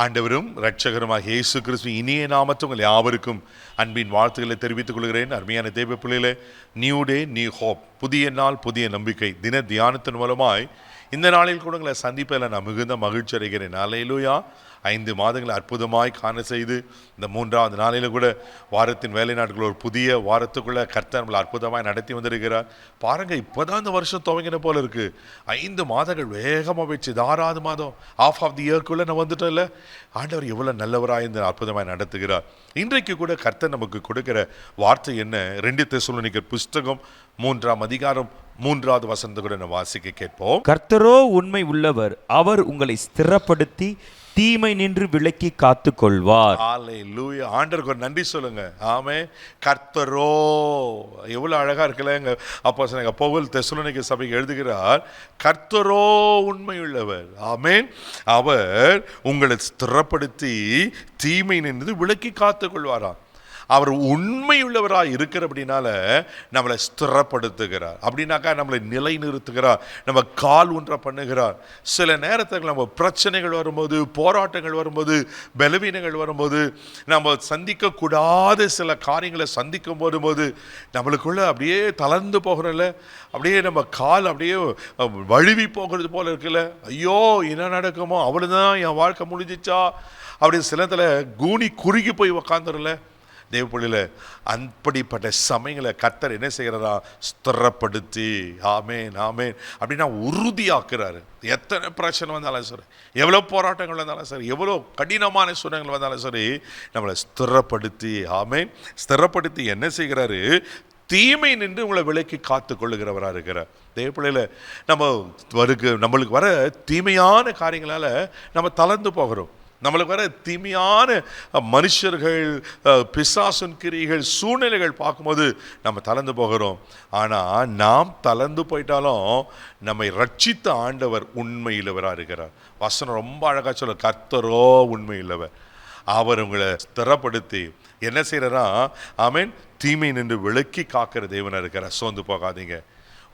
ஆண்டவரும் இரட்சகருமாக இயேசு கிறிஸ்து இனிய நாமத்தில் உங்கள் யாவருக்கும் அன்பின் வாழ்த்துக்களை தெரிவித்துக் கொள்கிறேன். அருமையான தேவ பிள்ளைகளே, நியூ டே நியூ ஹோப், புதிய நாள் புதிய நம்பிக்கை தின தியானத்தின் மூலமாய் இந்த நாளில் கூட உங்களை சந்திப்பதில் நான் மிகுந்த மகிழ்ச்சி அடைகிறேன். அல்லேலூயா. 5 மாதங்களை அற்புதமாய் காண செய்து இந்த 3வது நாளில் கூட வாரத்தின் வேலை நாட்கள் ஒரு புதிய வாரத்துக்குள்ளே கர்த்தர் நம்மளை அற்புதமாய் நடத்தி வந்திருக்கிறார். பாருங்கள், இப்போ தான் இந்த வருஷம் துவங்கின போல இருக்குது. 5 மாதங்கள் வேகமாக போயிடுச்சு. இது 6வது மாதம், ஆஃப் ஆஃப் தி இயர்க்குள்ளே நான் வந்துட்டோம். இல்லை, ஆண்டவர் எவ்வளோ நல்லவராக இந்த அற்புதமாய் நடத்துகிறார். இன்றைக்கு கூட கர்த்தர் நமக்கு கொடுக்கிற வார்த்தை என்ன? 2 தெசலோனிக்கர் புஸ்தகம் 3ஆம் அதிகாரம் 3வது வசனத்தை கூட நான் வாசிக்க கேட்போம். கர்த்தரோ உண்மை உள்ளவர், அவர் உங்களை ஸ்திரப்படுத்தி தீமை நின்று விலக்கி காத்து கொள்வார். ஹல்லேலூயா. ஆண்டவருக்கு ஒரு நன்றி சொல்லுங்க. ஆமென். கர்த்தரோ, எவ்வளவு அழகா இருக்குல்ல. எங்க அப்போஸ்தலனாகிய பவுல் தெசலோனிக்கே சபைக்கு எழுதுகிறார், கர்த்தரோ உண்மையுள்ளவர். ஆமென். அவர் உங்களை ஸ்திரப்படுத்தி தீமை நின்று விலக்கி காத்து கொள்வாராம். அவர் உண்மையுள்ளவராக இருக்கிறபடினால நம்மளை ஸ்திரப்படுத்துகிறார். அப்படின்னாக்கா நம்மளை நிலை நிறுத்துகிறார், நம்ம கால் ஊன்ற பண்ணுகிறார். சில நேரத்தில் நம்ம பிரச்சனைகள் வரும்போது, போராட்டங்கள் வரும்போது, பலவீனங்கள் வரும்போது, நம்ம சந்திக்கக்கூடாத சில காரியங்களை சந்திக்கும் போது நம்மளுக்குள்ள அப்படியே தளர்ந்து போகிறோம்ல, அப்படியே நம்ம கால் அப்படியே வழுவி போகிறது போல இருக்குல்ல. ஐயோ, என்ன நடக்குமோ, அவ்வளோதான் என் வாழ்க்கை முடிஞ்சிச்சா அப்படி சிலத்தில் கூனி குறுகி போய் உக்காந்துருல. தேவப்பிள்ளையில் அப்படிப்பட்ட சமயங்களை கர்த்தர் என்ன செய்கிறதா? ஸ்திரப்படுத்தி, ஆமேன் ஆமேன் அப்படின்னா உறுதியாக்குறாரு. எத்தனை பிரச்சனை வந்தாலும் சரி, எவ்வளோ போராட்டங்கள் வந்தாலும் சரி, எவ்வளோ கடினமான சூழ்நிலைகள் வந்தாலும் சரி, நம்மளை ஸ்திரப்படுத்தி, ஆமேன், ஸ்திரப்படுத்தி என்ன செய்கிறாரு? தீமை நின்று உங்களை விலக்கி காத்து கொள்ளுகிறவராக இருக்கிறார். தேவப்பிள்ளையில் நம்மளுக்கு வர தீமையான காரியங்களால் நம்ம தளர்ந்து போகிறோம். நம்மளுக்கு வர தீமையான மனுஷர்கள், பிசாசுன் கிரியைகள், சூழ்நிலைகள் பார்க்கும்போது நம்ம தளர்ந்து போகிறோம். ஆனால் நாம் தளர்ந்து போயிட்டாலும் நம்மை ரட்சித்த ஆண்டவர் உண்மையுள்ளவராக இருக்கிறார். வசனம் ரொம்ப அழகாக சொல்ல, கர்த்தரோ உண்மையுள்ளவர், அவர் உங்களை ஸ்திரப்படுத்தி என்ன செய்யறா? ஆமென், தீமை நின்று விலக்கி காக்கிற தேவனாக இருக்கிறார். சோர்ந்து போகாதீங்க.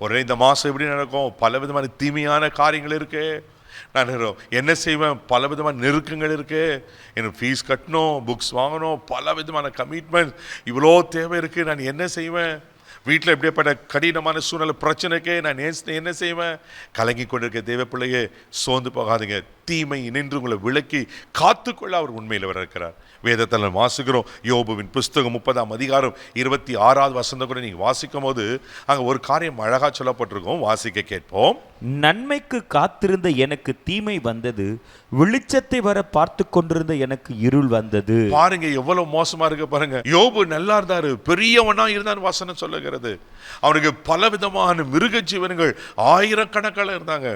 ஒரே இந்த மாதம் எப்படி நடக்கும்? பல விதமான தீமையான காரியங்கள் இருக்கு. நான் என்ன செய்வேன்? பல விதமான நெருக்கங்கள் இருக்கு. எனக்கு ஃபீஸ் கட்டணும், புக்ஸ் வாங்கணும், பல விதமான கமிட்மெண்ட், இவ்வளோ தேவை இருக்கு. நான் என்ன செய்வேன்? வீட்டில் எப்படிப்பட்ட கடினமான சூழ்நிலை பிரச்சனைக்கே நான் என்ன செய்வேன்? கலங்கி கொண்டிருக்க தேவ பிள்ளையே, சோர்ந்து போகாதீங்க. தீமை நின்று உங்களை விலக்கி காத்துக்கொள்ள அவர் உண்மையில் வர இருக்கிறார். வேதத்தில் வாசிக்கிறோம், யோபுவின் புஸ்தகம் 30ஆம் அதிகாரம் 26வது வசனம் கூட நீங்கள் வாசிக்கும் போது அங்கே ஒரு காரியம் அழகாக சொல்லப்பட்டிருக்கோம். வாசிக்க கேட்போம். நன்மைக்கு காத்திருந்த எனக்கு தீமை வந்தது, வெளிச்சத்தை வர பார்த்து கொண்டிருந்த எனக்கு இருள் வந்தது. பாருங்க எவ்வளவு மோசமா இருக்கு பாருங்க. யோபு நல்லா இருந்தாரு, பெரியவனா இருந்தான்னு வசனம் சொல்லுகிறது. அவனுக்கு பல விதமான மிருக ஜீவன்கள் ஆயிரக்கணக்கில் இருந்தாங்க.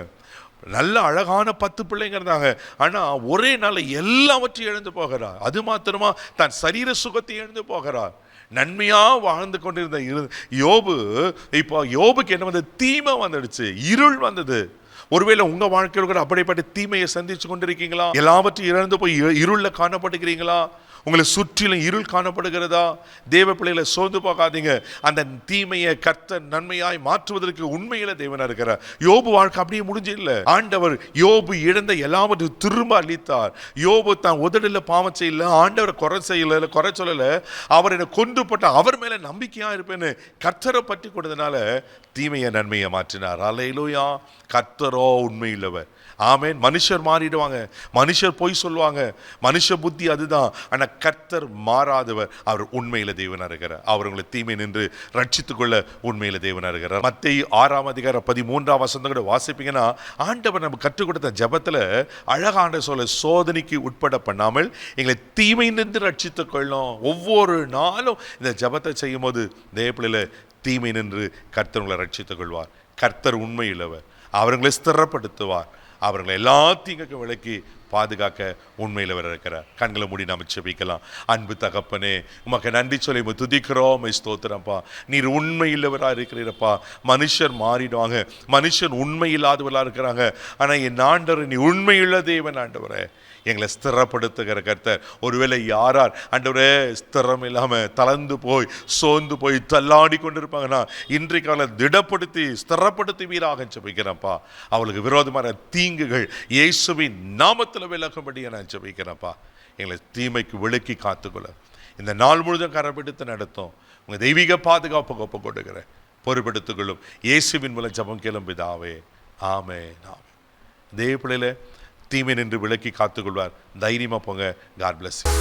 நல்ல அழகான 10 பிள்ளைங்க இருந்தாங்க. ஆனா ஒரே நாள் எல்லாவற்றையும் இழந்து போகிறார். அது மாத்திரமா தன் சரீர சுகத்தை இழந்து போகிறார். நன்மையா வாழ்ந்து கொண்டிருந்த யோபு, இப்போ யோபுக்கு என்ன வந்தது? தீமை வந்துடுச்சு, இருள் வந்தது. ஒருவேளை உங்க வாழ்க்கையில் கூட அப்படிப்பட்ட தீமையை சந்திச்சு கொண்டிருக்கீங்களா? எல்லாவற்றையும் இழந்து போய் இருள்ல காணப்படுகிறீங்களா? உங்களை சுற்றிலும் இருள் காணப்படுகிறதா? தேவ பிள்ளைகளை சோர்ந்து போகாதீங்க. அந்த தீமையை கர்த்தர் நன்மையாய் மாற்றுவதற்கு உண்மையில தேவனா இருக்கிறார். யோபு வாழ்க்கை அப்படியே முடிஞ்சு இல்லை. ஆண்டவர் யோபு இழந்த எல்லாவற்றையும் திரும்ப அளித்தார். யோபு தான் உதடில் பாவம் செய்யல, ஆண்டவரை குறை செய்யல, குறை சொல்லல. அவர் என்னை கொண்டு போட்ட அவர் மேல நம்பிக்கையா இருப்பேன்னு கர்த்தரை பற்றி கொடுத்தனால தீமையை நன்மையை மாற்றினார். அல்லேலூயா. கர்த்தரோ உண்மையுள்ளவர். ஆமென். மனுஷர் மாறிடுவாங்க, மனுஷர் பொய் சொல்லுவாங்க, மனுஷ புத்தி அதுதான். ஆனால் கர்த்தர் மாறாதவர், அவர் உண்மையில தேவனா இருக்கிறார். அவர் உங்களை தீமை நின்று ரட்சித்துக் கொள்ள உண்மையில தேவனா இருக்கிறார். மத்தேயு 6ஆம் அதிகாரம் 13ஆம் வசனம் கூட வாசிப்பீங்கன்னா, ஆண்டவர் நம்ம கற்றுக் கொடுத்த ஜெபத்துல அழகான சொல்ல, சோதனைக்கு உட்பட பண்ணாமல் எங்களை தீமை நின்று ரட்சித்துக் கொள்ளும். ஒவ்வொரு நாளும் இந்த ஜெபத்தை செய்யும் போது தேவப்பிள்ளையில தீமை நின்று கர்த்தர் உங்களை ரட்சித்துக் கொள்வார். கர்த்தர் உண்மையுள்ளவர், அவர்களை ஸ்திரப்படுத்துவார், அவர்களை எல்லா தீங்குக்கும் விலக்கி பாதுகாக்க உண்மையில் வர இருக்கிறார். கண்களை மூடி நாம் செபிக்கலாம். அன்பு தகப்பனே, உமக்கு நன்றி சொல்லி துதிக்கிறோம், ஸ்தோத்திரப்பா. நீர் உண்மையில்லவராக இருக்கிறீரப்பா. மனுஷர் மாறிடுவாங்க, மனுஷன் உண்மை இல்லாதவர்களாக இருக்கிறாங்க. ஆனால் என் ஆண்டவர் நீ உண்மையுள்ள தேவன் ஆண்டவரே. எங்களை ஸ்திரப்படுத்துகிற கர்த்தர். ஒருவேளை யாரார் ஆண்டவரே ஸ்திரம் இல்லாமல் தளர்ந்து போய் சோர்ந்து போய் தள்ளாடி கொண்டிருப்பாங்கன்னா, இன்றைக்கு அவளை திடப்படுத்தி ஸ்திரப்படுத்தி வீராக செபிக்கிறப்பா. அவளுக்கு விரோதமான தீங்குகள் இயேசுவின் நாமத்தில் பாவத்தில் விலகும்படியை நான் ஜெபிக்கிறேன்ப்பா. எங்களை தீமைக்கு விலக்கி காத்துக்கொள்ள இந்த நாள் முழுதும் கரப்பிடித்து நடத்தும் உங்கள் தெய்வீக பாதுகாப்புக்கு ஒப்பு கொடுக்கிறேன். பொறுப்பெடுத்துக்கொள்ளும் இயேசுவின் மூலம் ஜெபம் கேளும் பிதாவே, ஆமென். ஆமென். இதே பிள்ளையில தீமை நின்று விலக்கி காத்துக்கொள்வார். தைரியமா போங்க. God bless you.